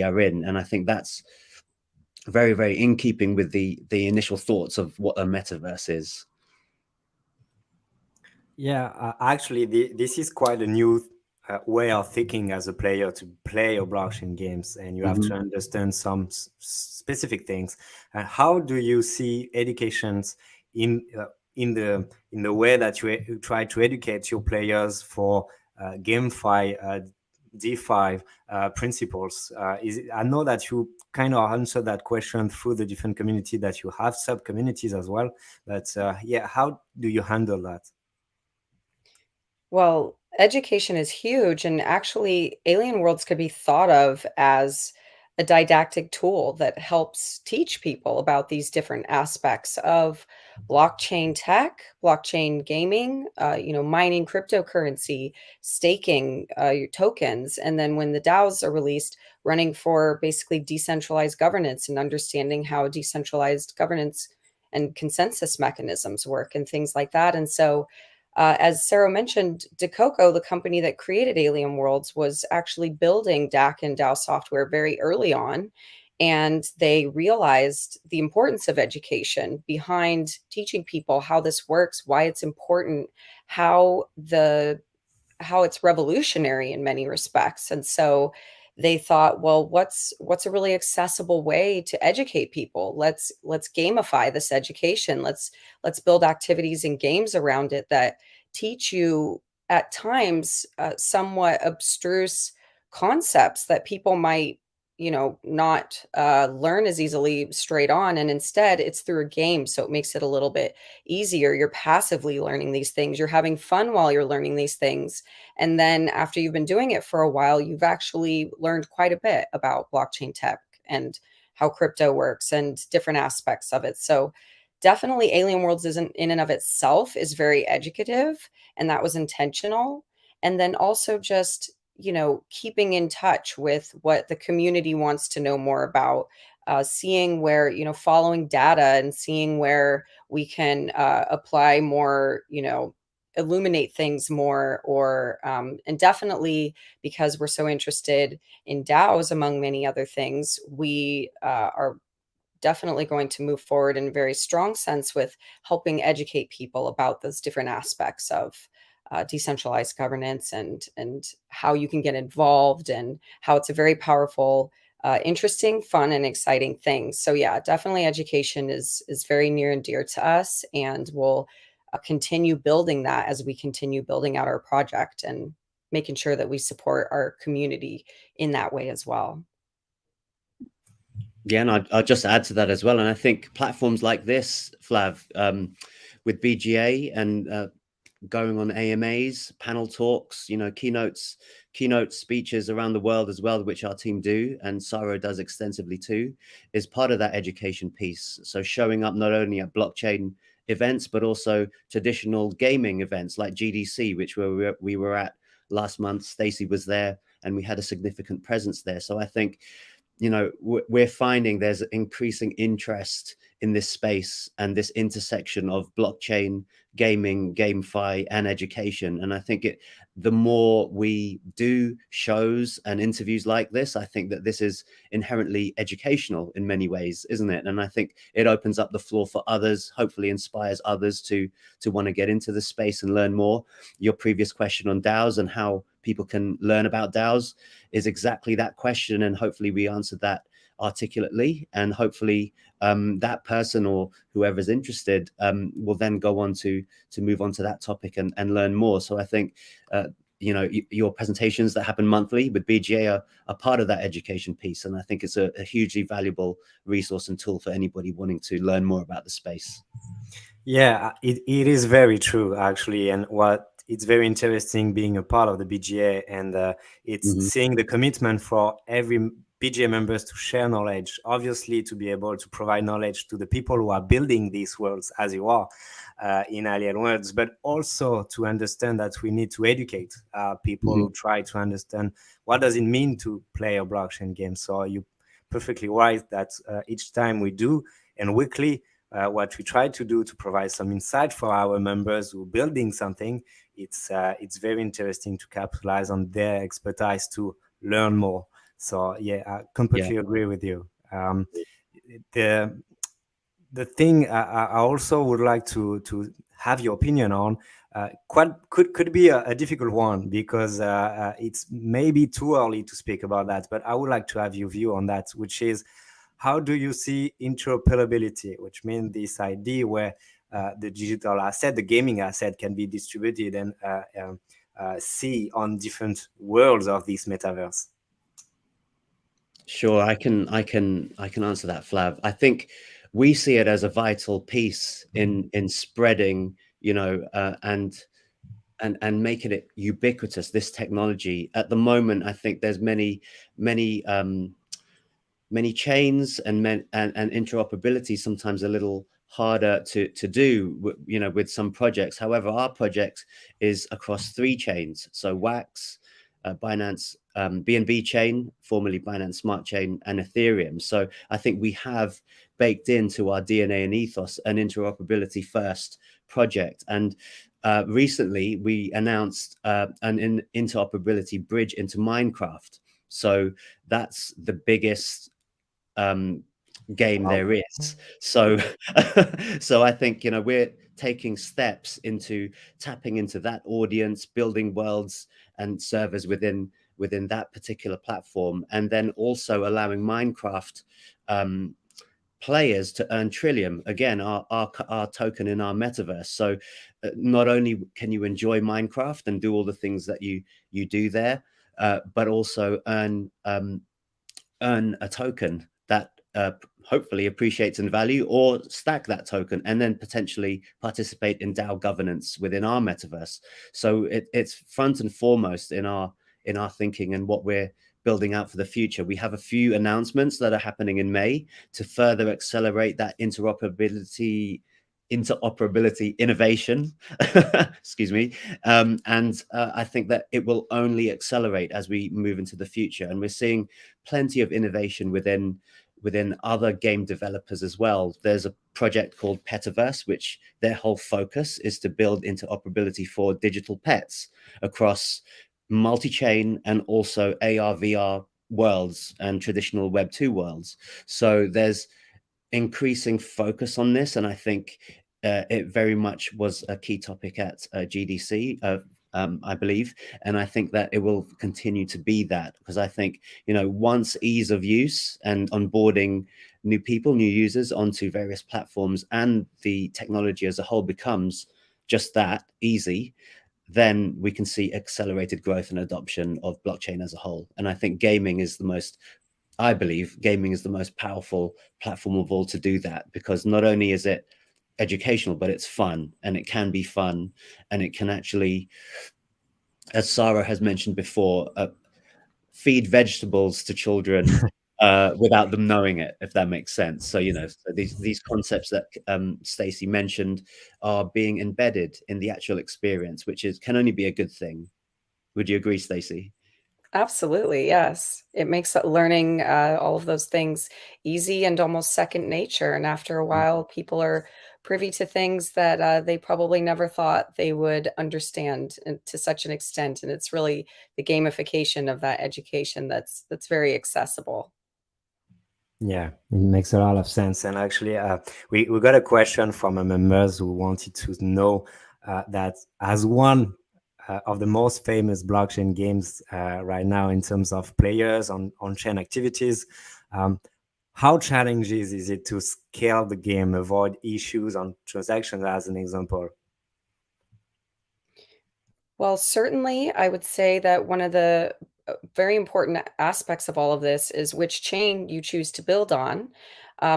are in. And I think that's very in keeping with the initial thoughts of what a metaverse is. Yeah, actually, this is quite a new way of thinking as a player to play your blockchain games, and you have to understand some specific things. How do you see educations in the way that you try to educate your players for GameFi, DeFi principles? I know that you kind of answer that question through the different community that you have, sub communities as well. But yeah, how do you handle that? Well, education is huge, and actually, Alien Worlds could be thought of as a didactic tool that helps teach people about these different aspects of blockchain tech, blockchain gaming, mining cryptocurrency, staking your tokens, and then when the DAOs are released, running for basically decentralized governance and understanding how decentralized governance and consensus mechanisms work and things like that. And so as Saro mentioned, Dacoco, the company that created Alien Worlds, was actually building DAC and DAO software very early on. And they realized the importance of education behind teaching people how this works, why it's important, how it's revolutionary in many respects. And so they thought, well, what's a really accessible way to educate people? Let's gamify this education. Let's build activities and games around it that teach you at times somewhat abstruse concepts that people might not learn as easily straight on. And instead it's through a game. So it makes it a little bit easier. You're passively learning these things. You're having fun while you're learning these things. And then after you've been doing it for a while, you've actually learned quite a bit about blockchain tech and how crypto works and different aspects of it. So definitely Alien Worlds isn't in and of itself is very educative, and that was intentional. And then also just keeping in touch with what the community wants to know more about, seeing where, following data and seeing where we can apply more, illuminate things more, or, and definitely because we're so interested in DAOs, among many other things, we are definitely going to move forward in a very strong sense with helping educate people about those different aspects of decentralized governance and how you can get involved, and how it's a very powerful, interesting, fun, and exciting thing. So yeah, definitely education is very near and dear to us, and we'll continue building that as we continue building out our project and making sure that we support our community in that way as well. Yeah, and I'll just add to that as well. And I think platforms like this, Flav, with BGA and going on AMAs, panel talks, keynote speeches around the world as well, which our team do, and Saro does extensively too, is part of that education piece. So showing up not only at blockchain events, but also traditional gaming events like GDC, which we were at last month. Stacy was there, and we had a significant presence there. So I think, we're finding there's increasing interest in this space and this intersection of blockchain, gaming, GameFi, and education. And I think the more we do shows and interviews like this, I think that this is inherently educational in many ways, isn't it? And I think it opens up the floor for others, hopefully inspires others to want to get into the space and learn more. Your previous question on DAOs and how people can learn about DAOs is exactly that question. And hopefully we answered that articulately, and hopefully that person or whoever's interested will then go on to move on to that topic and learn more. So I think your presentations that happen monthly with BGA are part of that education piece, and I think it's a hugely valuable resource and tool for anybody wanting to learn more about the space. Yeah, it is very true, actually. And it's very interesting being a part of the BGA, and it's seeing the commitment for every BGA members to share knowledge, obviously to be able to provide knowledge to the people who are building these worlds, as you are in Alien Worlds, but also to understand that we need to educate people who try to understand what does it mean to play a blockchain game. So you're perfectly right that each time we do, and weekly, what we try to do to provide some insight for our members who are building something, it's very interesting to capitalize on their expertise to learn more. So yeah, I completely agree with you. The thing I also would like to have your opinion on could be a difficult one, because it's maybe too early to speak about that, but I would like to have your view on that, which is, how do you see interoperability, which means this idea where the digital asset, the gaming asset, can be distributed and see on different worlds of this metaverse? Sure, I can answer that, Flav. I think we see it as a vital piece in spreading, and making it ubiquitous, this technology. At the moment, I think there's many chains and interoperability sometimes a little harder to do, with some projects. However, our project is across 3 chains. So Wax, Binance, BNB chain, formerly Binance Smart Chain, and Ethereum. So I think we have baked into our DNA and ethos an interoperability first project. And recently we announced an interoperability bridge into Minecraft. So that's the biggest game there is. So so I think we're taking steps into tapping into that audience, building worlds and servers within that particular platform, and then also allowing Minecraft players to earn Trilium, again, our token in our metaverse. So not only can you enjoy Minecraft and do all the things that you do there, but also earn a token that hopefully appreciates in value, or stack that token and then potentially participate in DAO governance within our metaverse. So it's front and foremost in our thinking and what we're building out for the future. We have a few announcements that are happening in May to further accelerate that interoperability innovation. Excuse me. And I think that it will only accelerate as we move into the future. And we're seeing plenty of innovation within other game developers as well. There's a project called Petaverse, which their whole focus is to build interoperability for digital pets across multi-chain and also AR, VR worlds and traditional Web 2 worlds. So there's increasing focus on this, and I think it very much was a key topic at GDC, I believe, and I think that it will continue to be that, because I think once ease of use and onboarding new people, new users onto various platforms, and the technology as a whole becomes just that easy, then we can see accelerated growth and adoption of blockchain as a whole. And I think I believe gaming is the most powerful platform of all to do that, because not only is it educational, but it's fun, and it can be fun, and it can actually, as Sarah has mentioned before, feed vegetables to children without them knowing it, if that makes sense. So, so these concepts that Stacy mentioned are being embedded in the actual experience, which can only be a good thing. Would you agree, Stacy? Absolutely, yes. It makes learning all of those things easy and almost second nature. And after a while, people are privy to things that they probably never thought they would understand to such an extent. And it's really the gamification of that education that's very accessible. Yeah, it makes a lot of sense. And actually, we got a question from a members who wanted to know that as one of the most famous blockchain games right now in terms of players on-chain activities, how challenging is it to scale the game, avoid issues on transactions, as an example? Well, certainly, I would say that one of the very important aspects of all of this is which chain you choose to build on.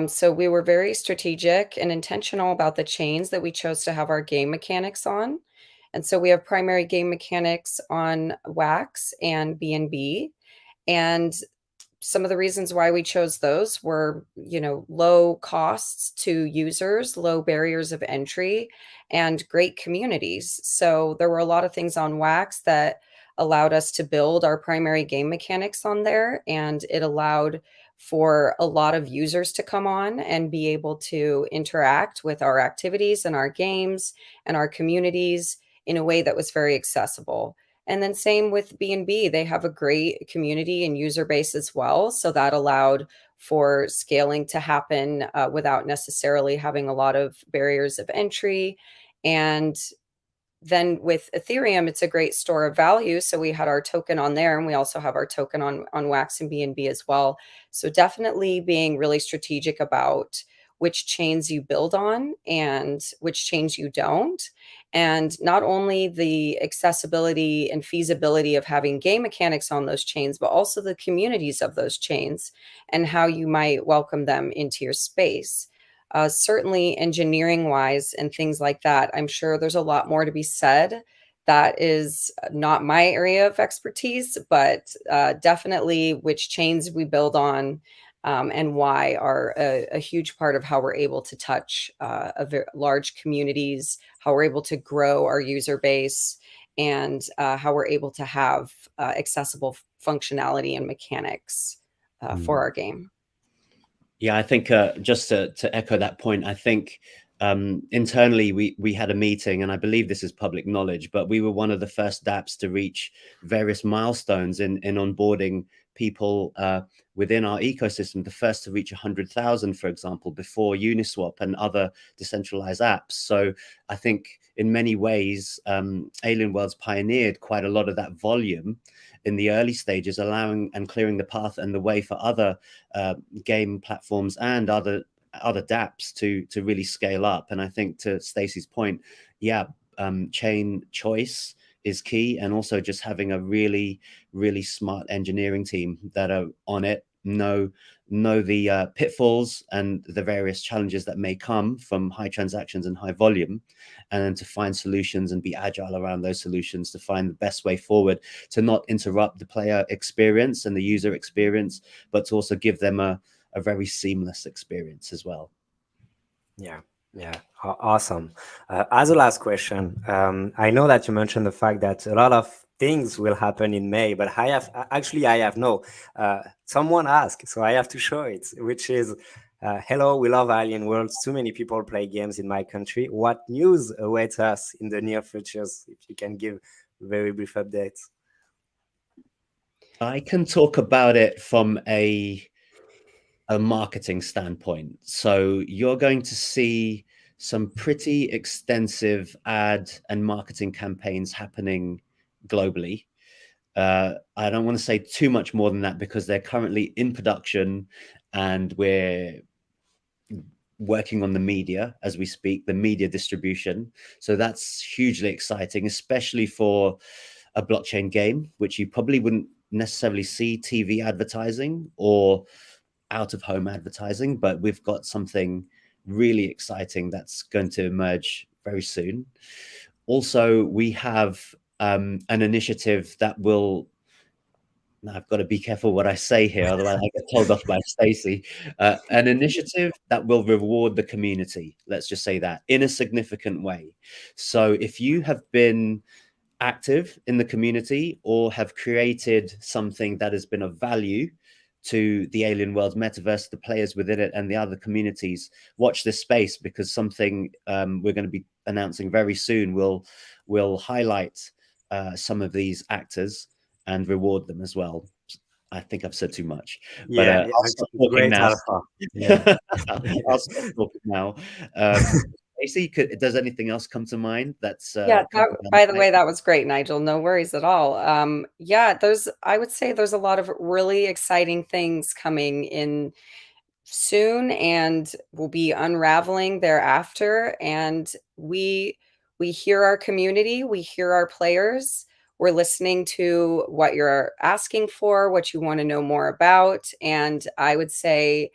So we were very strategic and intentional about the chains that we chose to have our game mechanics on. And so we have primary game mechanics on Wax and BNB. And some of the reasons why we chose those were, low costs to users, low barriers of entry, and great communities. So there were a lot of things on Wax that allowed us to build our primary game mechanics on there, and it allowed for a lot of users to come on and be able to interact with our activities and our games and our communities in a way that was very accessible. And then same with B&B, they have a great community and user base as well. So that allowed for scaling to happen without necessarily having a lot of barriers of entry. And then with Ethereum, it's a great store of value. So we had our token on there, and we also have our token on Wax and BNB as well. So definitely being really strategic about which chains you build on and which chains you don't. And not only the accessibility and feasibility of having game mechanics on those chains, but also the communities of those chains and how you might welcome them into your space. Certainly engineering wise and things like that, I'm sure there's a lot more to be said. That is not my area of expertise, but definitely which chains we build on and why are a huge part of how we're able to touch large communities, how we're able to grow our user base, and how we're able to have accessible functionality and mechanics for our game. Yeah, I think just to echo that point, I think internally we had a meeting, and I believe this is public knowledge, but we were one of the first dApps to reach various milestones in onboarding people within our ecosystem, the first to reach 100,000, for example, before Uniswap and other decentralized apps. So I think in many ways, Alien Worlds pioneered quite a lot of that volume in the early stages, allowing and clearing the path and the way for other game platforms and other dApps to really scale up. And I think to Stacy's point, chain choice is key, and also just having a really, really smart engineering team that are on it, know the pitfalls and the various challenges that may come from high transactions and high volume, and then to find solutions and be agile around those solutions to find the best way forward, to not interrupt the player experience and the user experience, but to also give them a very seamless experience as well. Yeah, awesome. As a last question, I know that you mentioned the fact that a lot of things will happen in May, but I have no. Someone asked, so I have to show it, which is, hello, we love Alien Worlds. Too many people play games in my country. What news awaits us in the near futures? If you can give very brief updates. I can talk about it from a marketing standpoint. So you're going to see some pretty extensive ad and marketing campaigns happening globally. I don't want to say too much more than that because they're currently in production and we're working on the media as we speak, the media distribution. So that's hugely exciting, especially for a blockchain game, which you probably wouldn't necessarily see TV advertising or out of home advertising, but we've got something really exciting that's going to emerge very soon. Also, we have an initiative that will, now I've got to be careful what I say here, otherwise I get told off by Stacy. An initiative that will reward the community, let's just say that, in a significant way. So if you have been active in the community or have created something that has been of value to the Alien Worlds Metaverse, the players within it, and the other communities, watch this space, because something we're going to be announcing very soon will highlight some of these actors and reward them as well. I think I've said too much, but Yeah, I'll stop talking great now. alpha. Yeah. I'll stop talking now. Stacey, does anything else come to mind? That's Yeah, by the way, that was great, Nigel. No worries at all. Yeah, I would say there's a lot of really exciting things coming in soon, and we'll be unraveling thereafter. And we hear our community, we hear our players. We're listening to what you're asking for, what you want to know more about. And I would say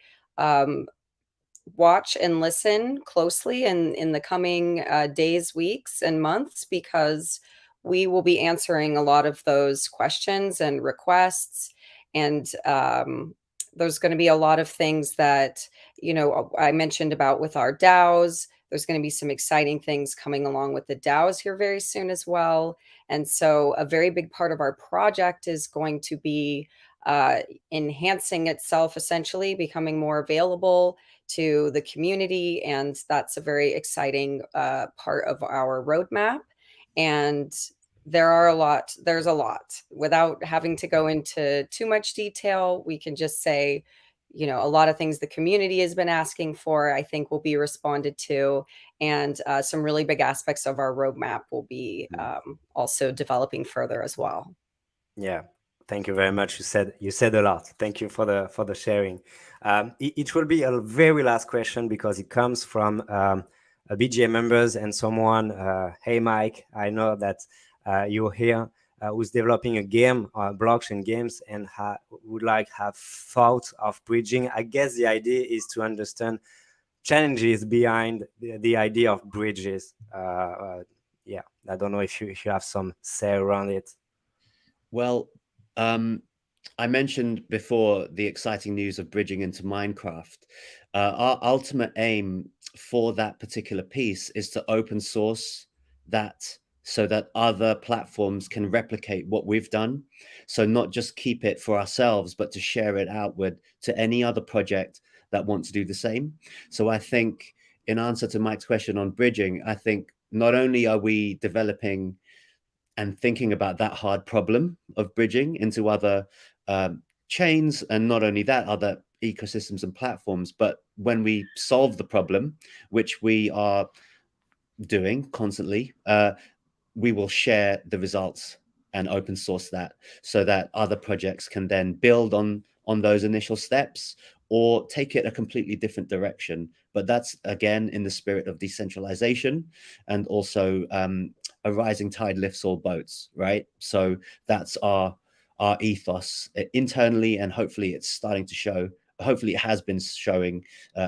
watch and listen closely in the coming days, weeks, and months, because we will be answering a lot of those questions and requests. And there's going to be a lot of things that, I mentioned about with our DAOs. There's going to be some exciting things coming along with the DAOs here very soon as well. And so a very big part of our project is going to be enhancing itself, essentially becoming more available to the community. And that's a very exciting part of our roadmap. And there's a lot. Without having to go into too much detail, we can just say, a lot of things the community has been asking for, I think, will be responded to. And some really big aspects of our roadmap will be also developing further as well. Yeah. Thank you very much. You said a lot. Thank you for the sharing. It will be a very last question, because it comes from a BGA members and someone. Hey, Mike, I know that you're here, who's developing a game, blockchain games, and would have thought of bridging. I guess the idea is to understand challenges behind the idea of bridges. Yeah, I don't know if you have some say around it. Well, I mentioned before the exciting news of bridging into Minecraft. Our ultimate aim for that particular piece is to open source that, so that other platforms can replicate what we've done. So not just keep it for ourselves, but to share it outward to any other project that wants to do the same. So I think, in answer to Mike's question on bridging, I think not only are we developing and thinking about that hard problem of bridging into other chains, and not only that, other ecosystems and platforms, but when we solve the problem, which we are doing constantly, we will share the results and open source that, so that other projects can then build on those initial steps or take it a completely different direction. But that's, again, in the spirit of decentralization, and also a rising tide lifts all boats, right? So that's our ethos internally, and hopefully it's starting to show. Hopefully it has been showing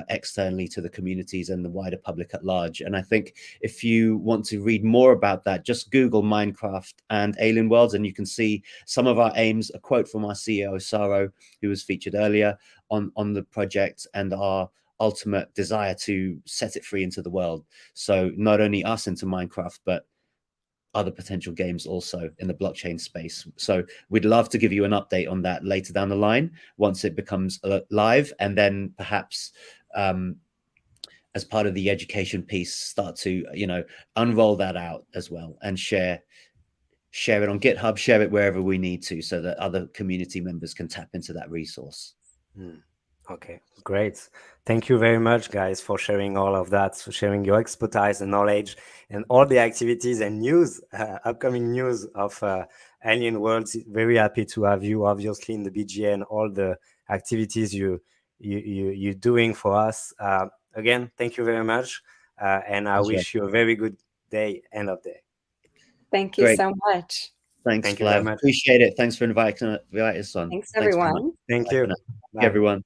externally to the communities and the wider public at large. And I think if you want to read more about that, just Google Minecraft and Alien Worlds, and you can see some of our aims. A quote from our CEO Saro, who was featured earlier on the project, and our ultimate desire to set it free into the world. So not only us into Minecraft, but other potential games also in the blockchain space. So we'd love to give you an update on that later down the line, once it becomes live, and then perhaps as part of the education piece, start to unroll that out as well, and share it on GitHub, share it wherever we need to, so that other community members can tap into that resource. Okay, great. Thank you very much, guys, for sharing all of that, for sharing your expertise and knowledge, and all the activities and news, upcoming news of Alien Worlds. Very happy to have you, obviously, in the BGA, and all the activities you're doing for us. Again, thank you very much, and I wish you a very good day, end of day. Thank you so much. Thanks, Flav. Appreciate it. Thanks for inviting us on. Thanks, everyone. Thank you. Bye, everyone.